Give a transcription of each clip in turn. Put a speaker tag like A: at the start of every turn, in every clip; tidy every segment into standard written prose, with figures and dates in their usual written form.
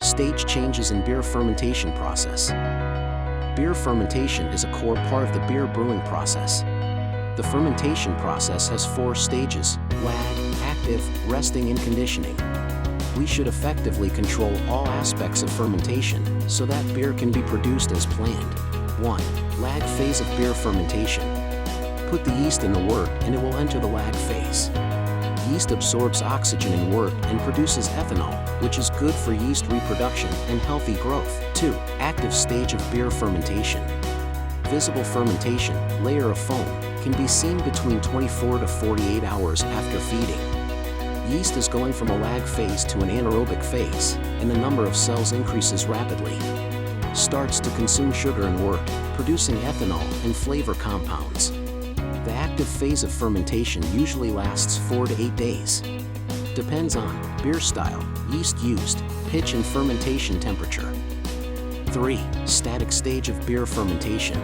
A: Stage changes in beer fermentation process. Beer fermentation is a core part of the beer brewing process. The fermentation process has 4 stages: lag, active, resting, and conditioning. We should effectively control all aspects of fermentation so that beer can be produced as planned. 1. Lag phase of beer fermentation. Put the yeast in the wort and it will enter the lag phase. Yeast absorbs oxygen in wort and produces ethanol, which is good for yeast reproduction and healthy growth. 2. Active stage of beer fermentation. Visible fermentation, layer of foam, can be seen between 24 to 48 hours after feeding. Yeast is going from a lag phase to an anaerobic phase, and the number of cells increases rapidly. Starts to consume sugar and wort, producing ethanol and flavor compounds. The active phase of fermentation usually lasts 4 to 8 days. Depends on beer style, yeast used, pitch, and fermentation temperature. 3. Static stage of beer fermentation.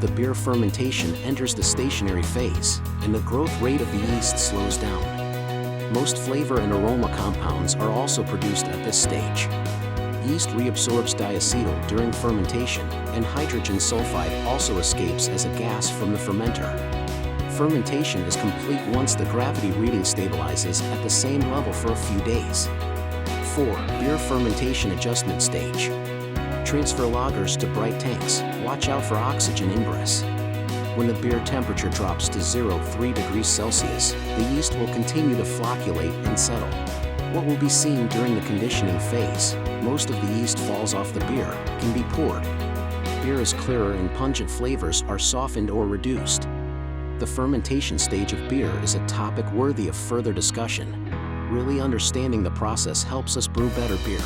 A: The beer fermentation enters the stationary phase, and the growth rate of the yeast slows down. Most flavor and aroma compounds are also produced at this stage. Yeast reabsorbs diacetyl during fermentation, and hydrogen sulfide also escapes as a gas from the fermenter. Fermentation is complete once the gravity reading stabilizes at the same level for a few days. 4. Beer fermentation adjustment stage. Transfer lagers to bright tanks. Watch out for oxygen ingress. When the beer temperature drops to 0.3 degrees Celsius, the yeast will continue to flocculate and settle. What will be seen during the conditioning phase, most of the yeast falls off the beer, can be poured. Beer is clearer and pungent flavors are softened or reduced. The fermentation stage of beer is a topic worthy of further discussion. Really understanding the process helps us brew better beer.